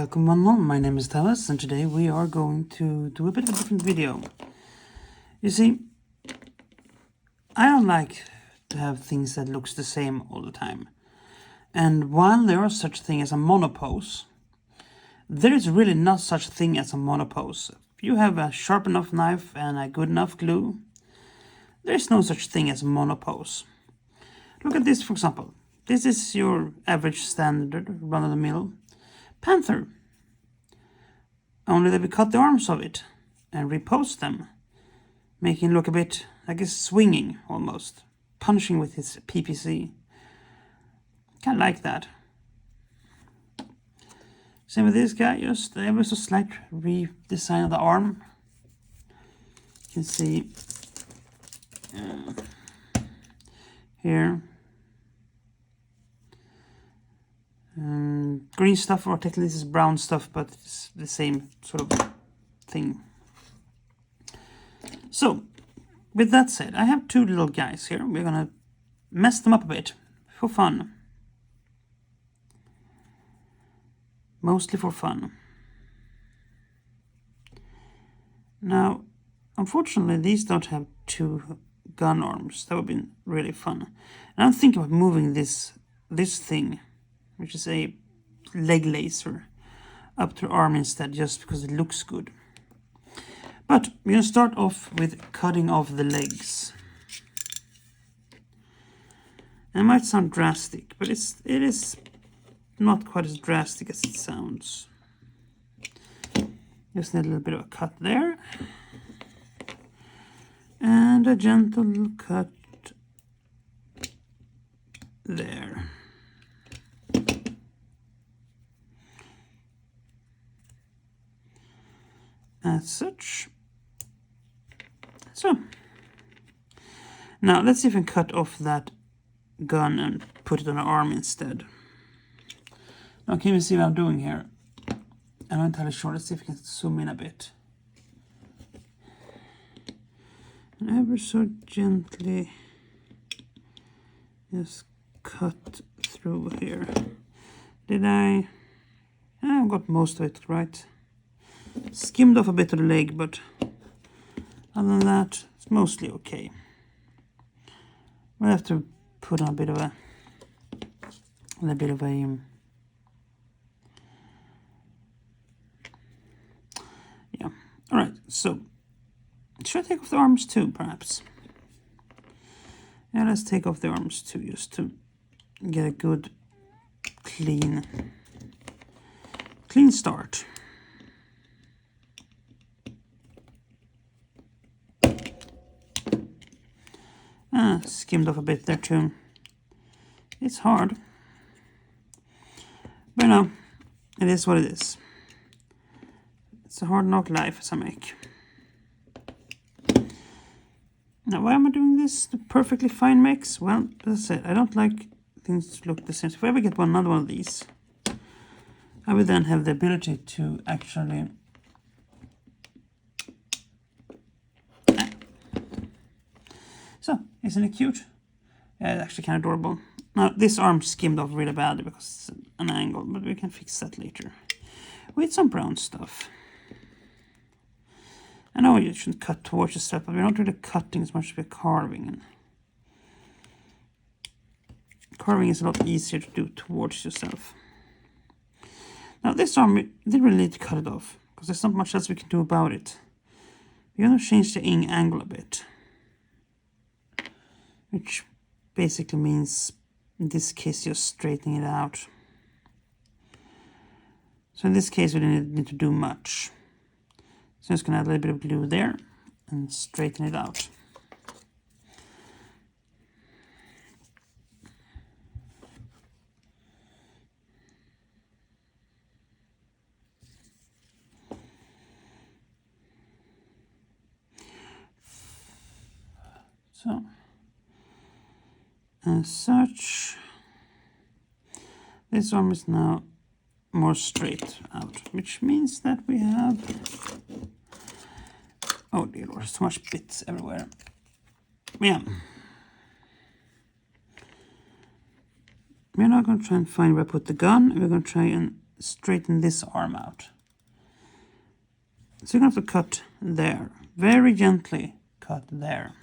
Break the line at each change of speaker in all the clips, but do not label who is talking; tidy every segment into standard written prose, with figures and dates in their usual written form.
Welcome one more, my name is Tawess and today we are going to do a bit of a different video. You see, I don't like to have things that looks the same all the time. And while there are such thing as a monopose, there is really not such thing as a monopose. If you have a sharp enough knife and a good enough glue, there is no such thing as a monopose. Look at this, for example. This is your average standard run-of-the-mill panther. Only that we cut the arms of it and repose them, making it look a bit like it's swinging almost, punching with his PPC. Kind of like that. Same with this guy, just ever so slight redesign of the arm. You can see here. Green stuff, or technically this is brown stuff, but it's the same sort of thing. So, with that said, I have two little guys here. We're gonna mess them up a bit for fun. Mostly for fun. Now, unfortunately, these don't have two gun arms. That would have been really fun. And I'm thinking about moving this thing, which is a leg laser, up to arm instead, just because it looks good. But we're going to start off with cutting off the legs. And it might sound drastic, but it is not quite as drastic as it sounds. Just need a little bit of a cut there. And a gentle cut there. As such. So. Now let's see if we can cut off that gun and put it on an arm instead. Now can you see what I'm doing here? I'm not entirely sure. Let's see if we can zoom in a bit. And ever so gently just cut through here. Did I got most of it right. Skimmed off a bit of the leg, but other than that, it's mostly okay. We'll have to put on a little bit of a yeah. All right. So, should I take off the arms too, perhaps? Yeah, let's take off the arms too, just to get a good, clean start. Skimmed off a bit there too. It's hard. But no, it is what it is. It's a hard knock life as a mech. Now, why am I doing this? The perfectly fine mechs? Well, as I said, I don't like things to look the same. So if I ever get another one of these, I would then have the ability to actually so, isn't it cute? Yeah, it's actually kind of adorable. Now, this arm skimmed off really badly because it's an angle, but we can fix that later with some brown stuff. I know you shouldn't cut towards yourself, but we're not really cutting as much as we're carving. And carving is a lot easier to do towards yourself. Now, this arm, we didn't really need to cut it off because there's not much else we can do about it. We're going to change the angle a bit, which basically means, in this case, just straightening it out. So in this case, we didn't need to do much. So I'm just going to add a little bit of glue there and straighten it out. So, as such, this arm is now more straight out, which means that we have, oh dear Lord, so much bits everywhere. Yeah. We're not going to try and find where I put the gun. We're going to try and straighten this arm out. So you're going to have to cut there. Very gently cut there.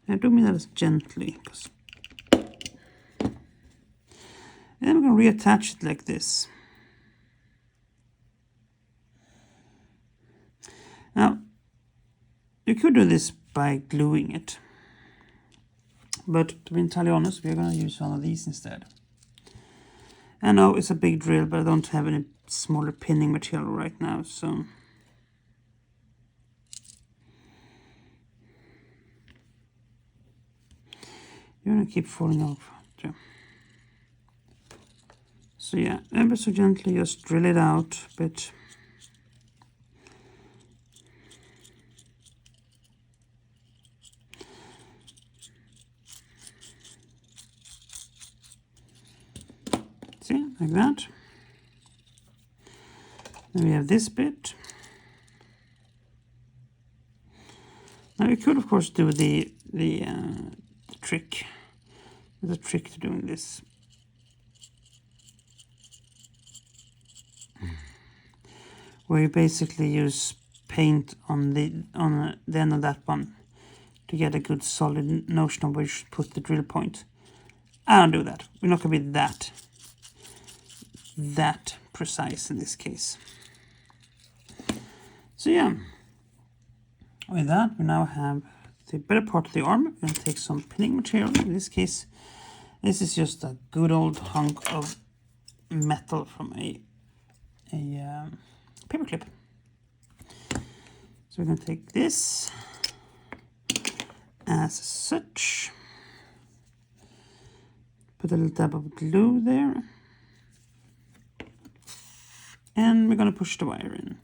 I do mean that as gently. And then we're going to reattach it like this. Now, you could do this by gluing it. But to be entirely honest, we're going to use one of these instead. I know it's a big drill, but I don't have any smaller pinning material right now, so you're going to keep falling off. So yeah, ever so gently just drill it out a bit. See, like that. Then we have this bit. Now you could of course do the trick. There's a trick to doing this. Where you basically use paint on the end of that one to get a good solid notion of where you should put the drill point. I don't do that. We're not going to be that precise in this case. So yeah, with that we now have the better part of the arm. We're going to take some pinning material. In this case, this is just a good old hunk of metal from a paperclip. So we're going to take this as such, put a little dab of glue there, and we're going to push the wire in.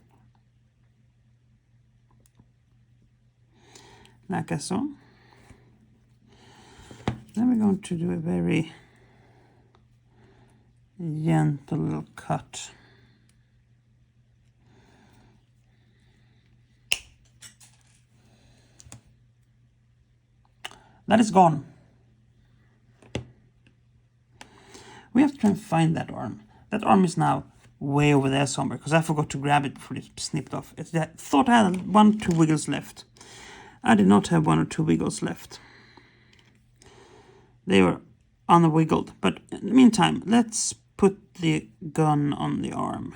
Like so. Then we're going to do a very gentle little cut. That is gone. We have to try and find that arm. That arm is now way over there somewhere because I forgot to grab it before it snipped off. I thought I had 1 or 2 wiggles left. I did not have 1 or 2 wiggles left. They were unwiggled. But in the meantime, let's put the gun on the arm.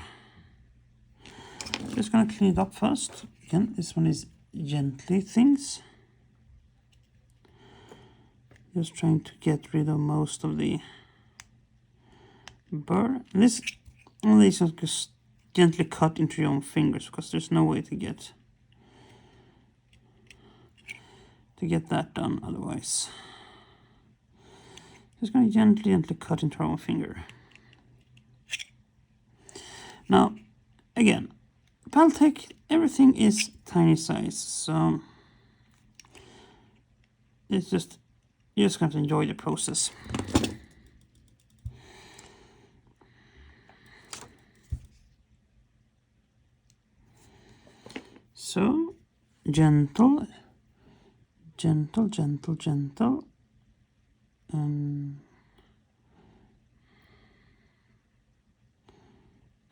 Just gonna clean it up first. Again, this one is gently things. Just trying to get rid of most of the burr. And this, all these are just gently cut into your own fingers because there's no way to get that done otherwise. Just going to gently cut into our own finger. Now, again, Battletech, everything is tiny size, so it's just, you're just going to enjoy the process. So, gentle.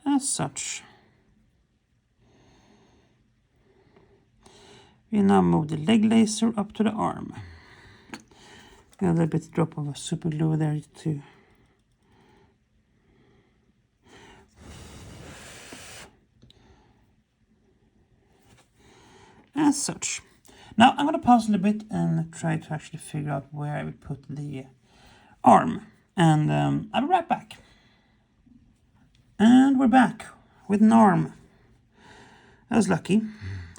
As such. We now move the leg laser up to the arm. Got a little bit drop of a super glue there too. As such. Now I'm going to pause a little bit and try to actually figure out where I would put the arm. And I'll be right back. And we're back with an arm. I was lucky.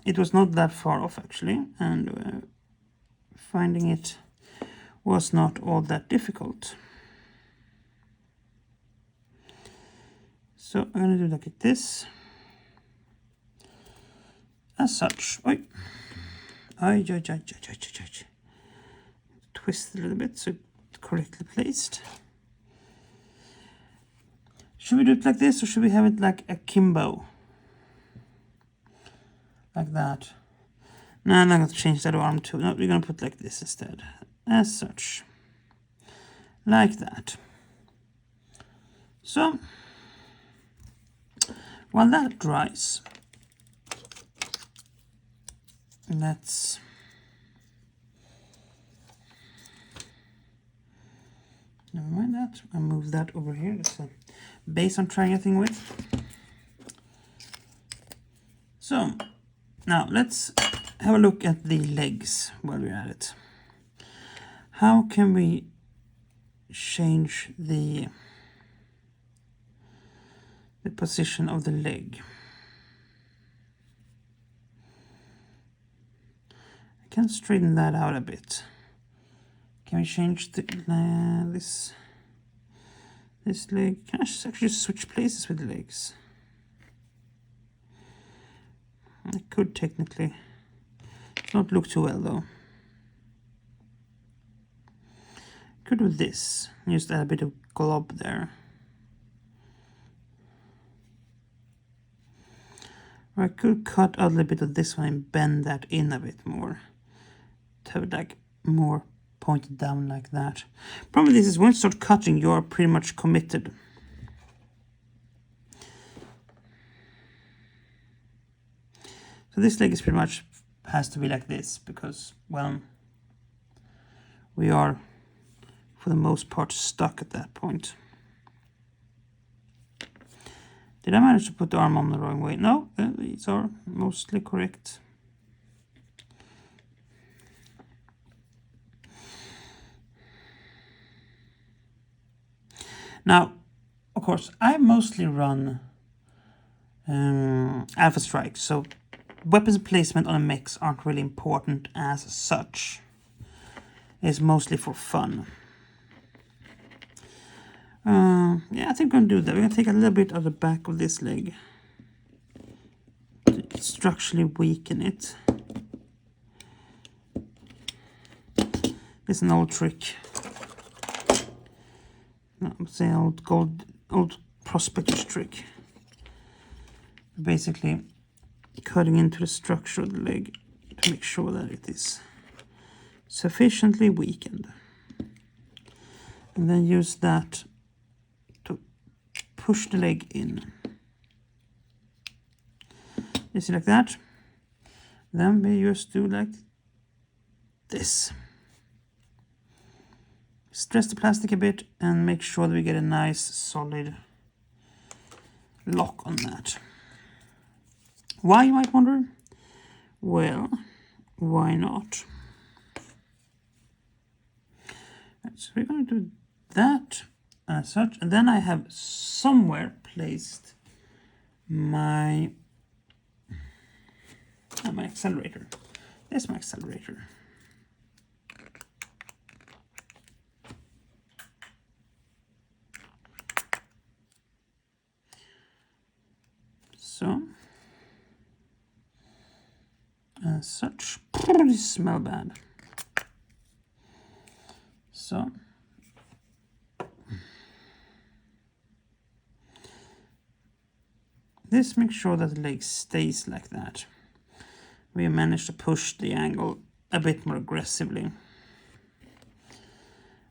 It was not that far off actually, and finding it was not all that difficult. So I'm going to do like this. As such. Oi. Twist a little bit so it's correctly placed. Should we do it like this or should we have it like akimbo? Like that. No, I'm not going to change that arm too. No, we're going to put like this instead. As such. Like that. So while that dries, let's never mind that. I'll move that over here. There's a base I'm trying a thing with. So now let's have a look at the legs while we're at it. How can we change the position of the leg? I can straighten that out a bit. Can we change the this leg? Can I actually switch places with the legs? I could technically. It don't look too well though. Could do this. Just add a bit of glob there. Or I could cut out a little bit of this one and bend that in a bit more. To have it like more pointed down like that. Problem with this is once you start cutting, you're pretty much committed. So this leg is pretty much has to be like this because, well, we are for the most part stuck at that point. Did I manage to put the arm on the wrong way? No, these are mostly correct. Now, of course, I mostly run Alpha Strike, so weapons placement on a mechs aren't really important as such. It's mostly for fun. Yeah, I think we're going to do that. We're going to take a little bit of the back of this leg to structurally weaken it. It's an old trick. I would say old prospector's trick. Basically cutting into the structure of the leg to make sure that it is sufficiently weakened. And then use that to push the leg in. You see, like that. Then we just do like this. Stress the plastic a bit and make sure that we get a nice solid lock on that. Why, you might wonder? Well, why not? Right, so we're going to do that as such, and then I have somewhere placed my accelerator. There's my accelerator. So, as such, these smell bad. So, this makes sure that the leg stays like that. We managed to push the angle a bit more aggressively.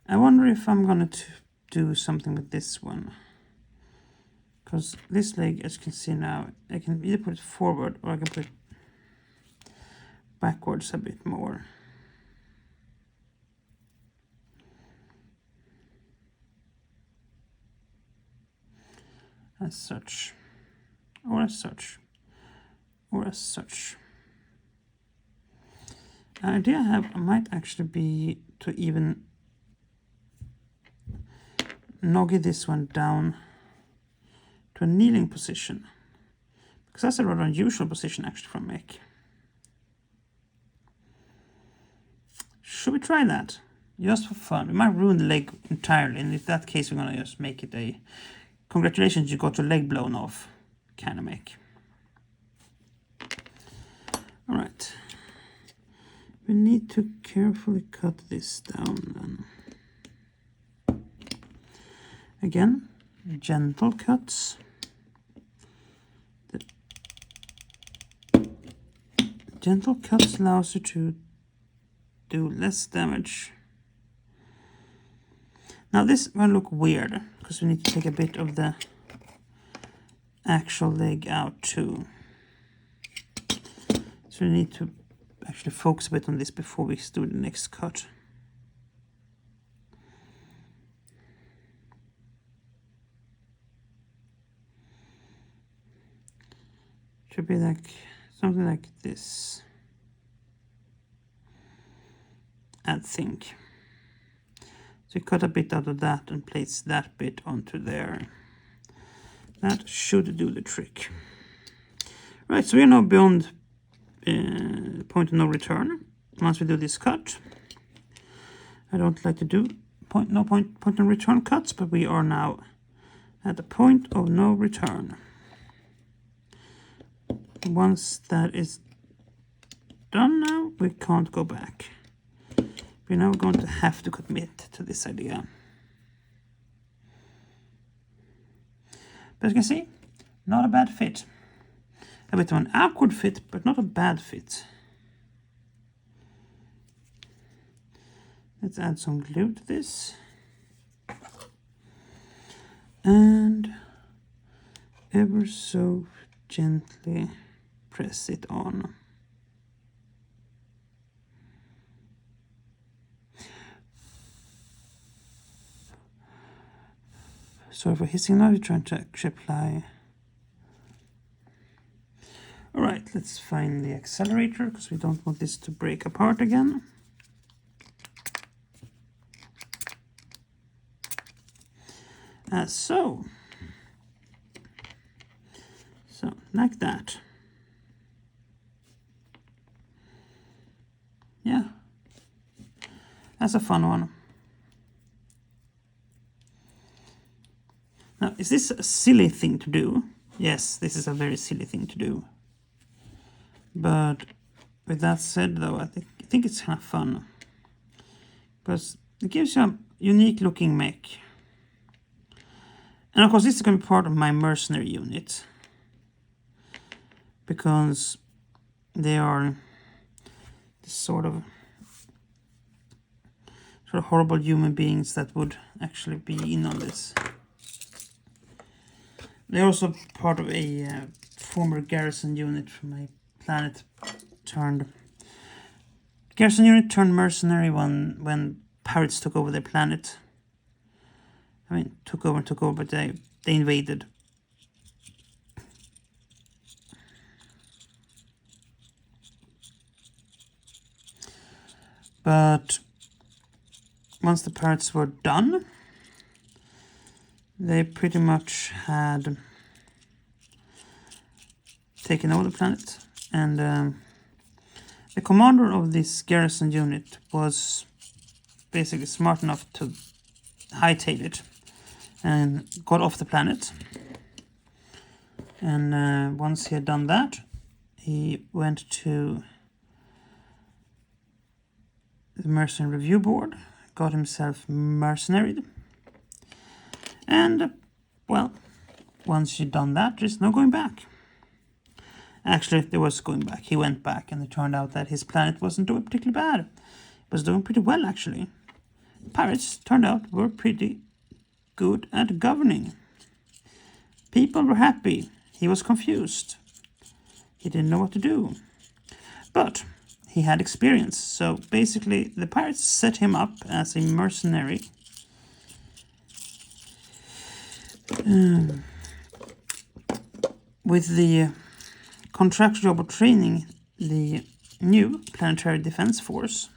I wonder if I'm going to do something with this one. Because this leg, as you can see now, I can either put it forward or I can put it backwards a bit more. As such, or as such, or as such. The idea I have might actually be to even noggy this one down to a kneeling position, because that's a rather unusual position actually from mech. Should we try that? Just for fun. We might ruin the leg entirely, and in that case we're gonna just make it a congratulations, you got your leg blown off kind of mech. Alright. We need to carefully cut this down then. Again, gentle cuts. Gentle cuts allows you to do less damage. Now this will look weird, because we need to take a bit of the actual leg out too. So we need to actually focus a bit on this before we do the next cut. Should be like something like this, I think. So cut a bit out of that and place that bit onto there. That should do the trick. Right, so we are now beyond point of no return. Once we do this cut, I don't like to do point of return cuts, but we are now at the point of no return. Once that is done now, we can't go back. We're now going to have to commit to this idea. But as you can see, not a bad fit. A bit of an awkward fit, but not a bad fit. Let's add some glue to this. And ever so gently press it on. Sorry for hissing now, you're trying to actually apply. Alright, let's find the accelerator, because we don't want this to break apart again. So, like that. Yeah, that's a fun one. Now, is this a silly thing to do? Yes, this is a very silly thing to do. But with that said, though, I think it's kind of fun. Because it gives you a unique looking mech. And of course, this is going to be part of my mercenary unit. Because they are this sort of horrible human beings that would actually be in on this. They're also part of a former garrison unit from my planet turned mercenary when pirates took over their planet. I mean, took over, but they invaded. But once the pirates were done, they pretty much had taken over the planet, and the commander of this garrison unit was basically smart enough to hightail it and got off the planet. And once he had done that, he went to the mercenary review board, got himself mercenaried, and well, once you've done that, there's no going back. Actually, there was going back. He went back, and it turned out that his planet wasn't doing particularly bad. It was doing pretty well, actually. Pirates, turned out, were pretty good at governing. People were happy. He was confused. He didn't know what to do. But he had experience. So basically, the pirates set him up as a mercenary. With the contract job of training the new Planetary Defense Force,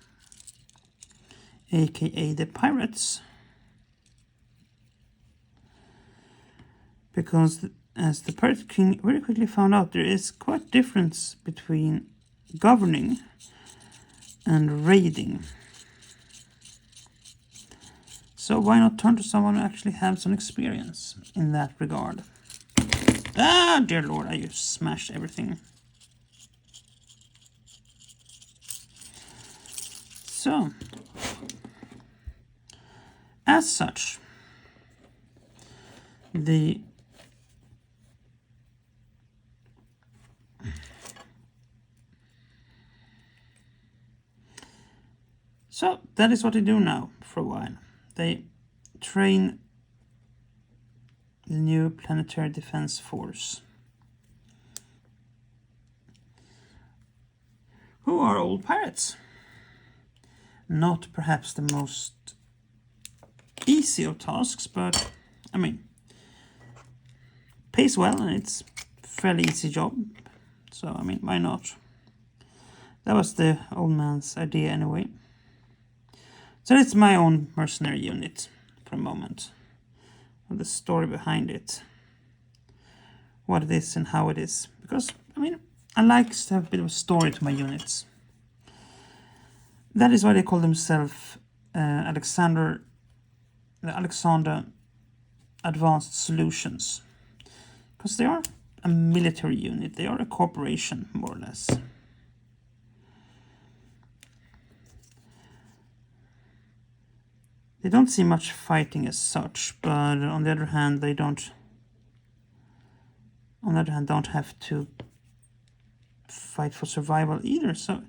aka the Pirates, because as the Pirate King very quickly found out, there is quite a difference between governing and raiding. So why not turn to someone who actually has some experience in that regard? Ah, dear Lord, I just smashed everything. So, as such, so that is what they do now for a while. They train the new planetary defense force, who are old pirates. Not perhaps the most easy of tasks, but I mean, pays well and it's a fairly easy job. So I mean, why not? That was the old man's idea anyway. So it's my own mercenary unit for a moment. And the story behind it. What it is and how it is. Because, I mean, I like to have a bit of a story to my units. That is why they call themselves Alexander Advanced Solutions. Because they are a military unit. They are a corporation, more or less. They don't see much fighting as such, but on the other hand, they don't. On the other hand, don't have to fight for survival either. So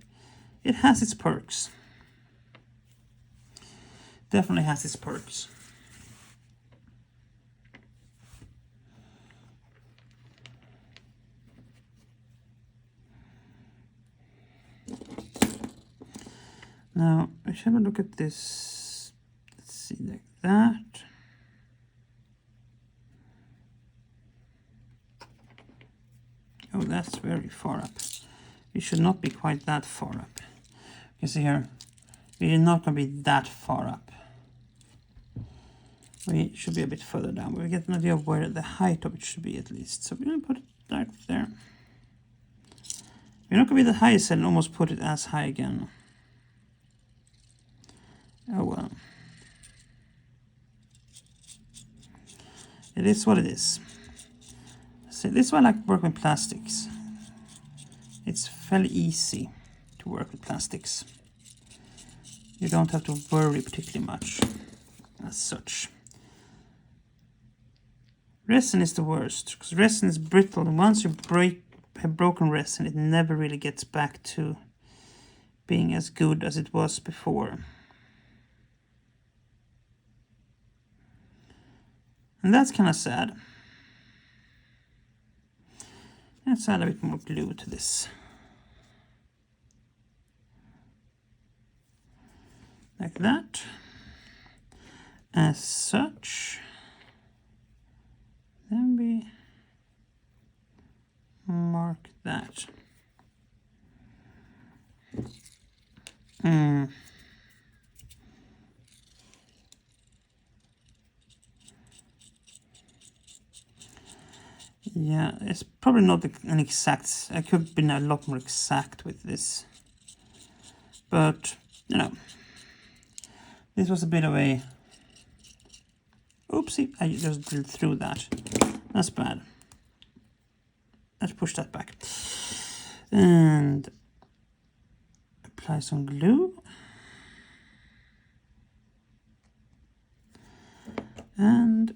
it has its perks. Definitely has its perks. Now we should have a look at this. See, like that. Oh, that's very far up. We should not be quite that far up. You see here, we're not going to be that far up. We should be a bit further down, but we get an idea of where the height of it should be at least. So we're going to put it right there. We're not going to be the highest and almost put it as high again. Oh well. It is what it is. So this is why I like working with plastics. It's fairly easy to work with plastics. You don't have to worry particularly much as such. Resin is the worst, because resin is brittle, and once you have broken resin, it never really gets back to being as good as it was before. And that's kind of sad. Let's add a bit more glue to this. Like that. As such. Then we mark that. Yeah, it's probably not an exact. I could have been a lot more exact with this. But, you know, this was a bit of a... Oopsie, I just drilled through that. That's bad. Let's push that back. And apply some glue. And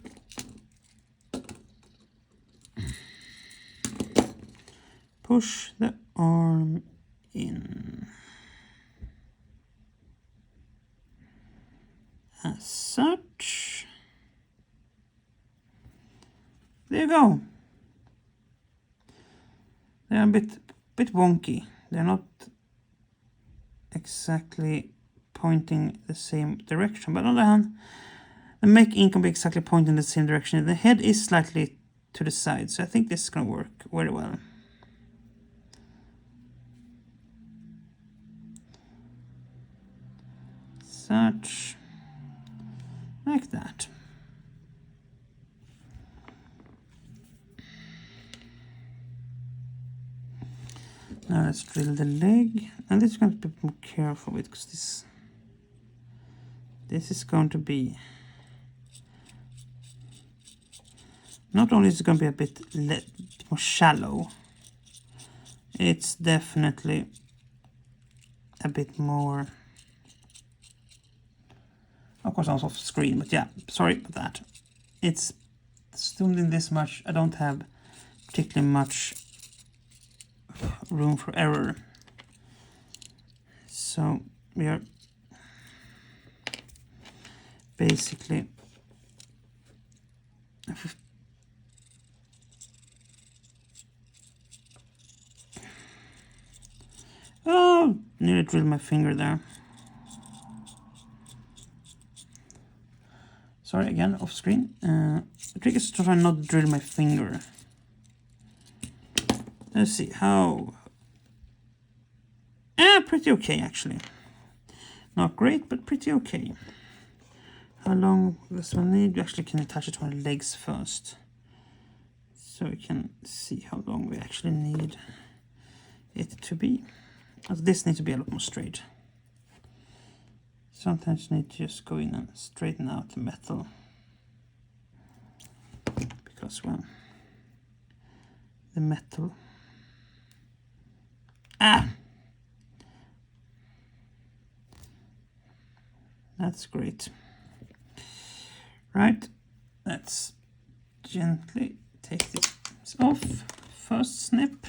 push the arm in. As such. There you go. They're a bit wonky. They're not exactly pointing the same direction. But on the other hand, the mech ink can be exactly pointing the same direction. The head is slightly to the side, so I think this is going to work very well. Such. Like that. Now let's drill the leg, and this is going to be more careful with, because this is going to be, not only is it going to be a bit more shallow, it's definitely a bit more, of course I was off screen, but yeah, sorry about that. It's zoomed in this much, I don't have particularly much room for error. So we are basically Oh, nearly drilled my finger there. Sorry, again, off screen. The trick is to try not to drill my finger. Let's see, how... pretty okay, actually. Not great, but pretty okay. How long does one need? We actually can attach it to my legs first. So we can see how long we actually need it to be. This needs to be a lot more straight. Sometimes you need to just go in and straighten out the metal. Because when the metal... That's great. Right, let's gently take this off. First snip.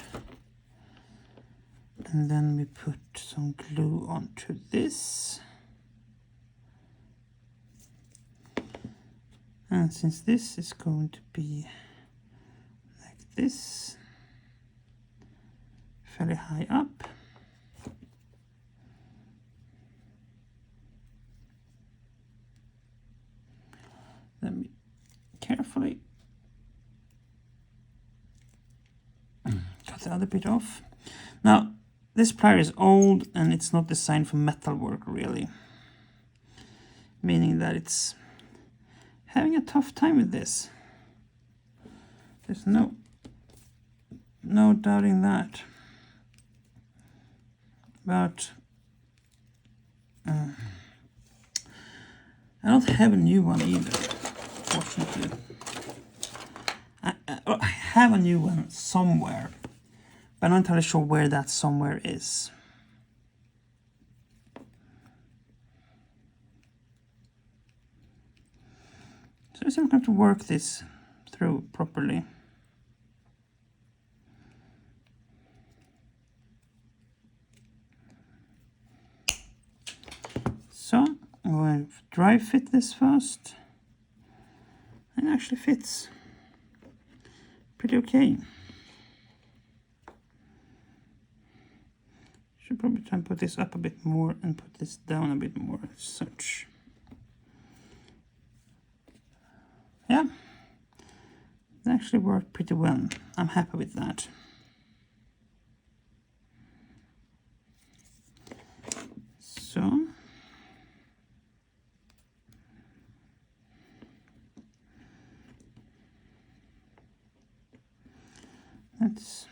And then we put some glue onto this. And since this is going to be like this, fairly high up, let me carefully cut the other bit off. Now, this plier is old and it's not designed for metal work really, meaning that it's having a tough time with this. There's no doubting that. But I don't have a new one either, fortunately. I have a new one somewhere, but I'm not entirely sure where that somewhere is. So I'm going to work this through properly. So I'm going to dry fit this first. And it actually fits pretty okay. Should probably try and put this up a bit more and put this down a bit more as such. Yeah, it actually worked pretty well. I'm happy with that. So let's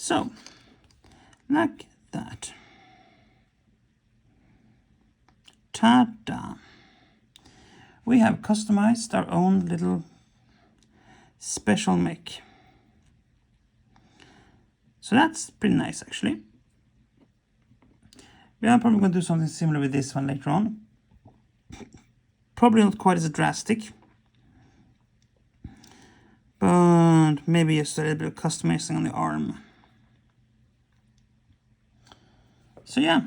so, like that. Ta-da! We have customized our own little special mech. So that's pretty nice actually. We are probably going to do something similar with this one later on. Probably not quite as drastic, but maybe just a little bit of customizing on the arm. So yeah,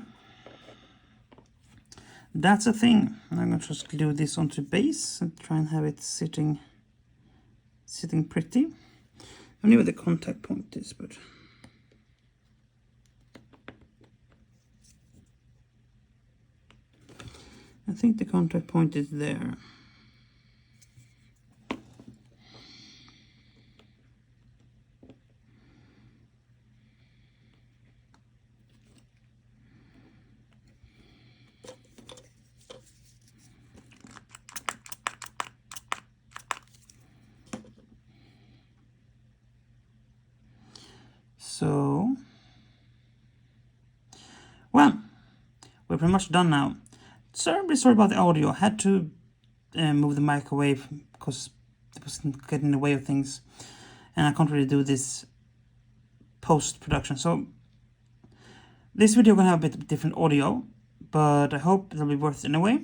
that's a thing. I'm going to just glue this onto base and try and have it sitting pretty. I don't know where the contact point is, but I think the contact point is there. So, well, we're pretty much done now. Sorry about the audio. I had to move the mic away because it was getting in the way of things, and I can't really do this post-production. So this video gonna have a bit of different audio, but I hope it'll be worth it anyway.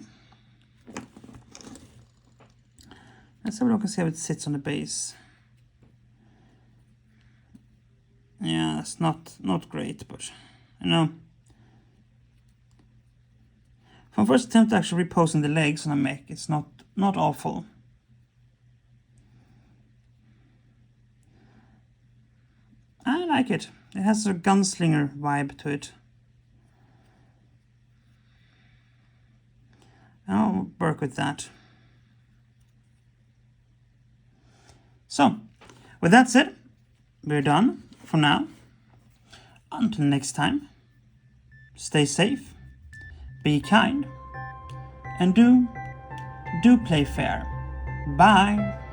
Let's have a look and see how it sits on the base. Yeah, it's not great, but you know. From first attempt to actually reposing the legs on a mech, it's not awful. I like it. It has a gunslinger vibe to it. I'll work with that. So, with that said, we're done for now. Until next time, stay safe, be kind, and do play fair. Bye!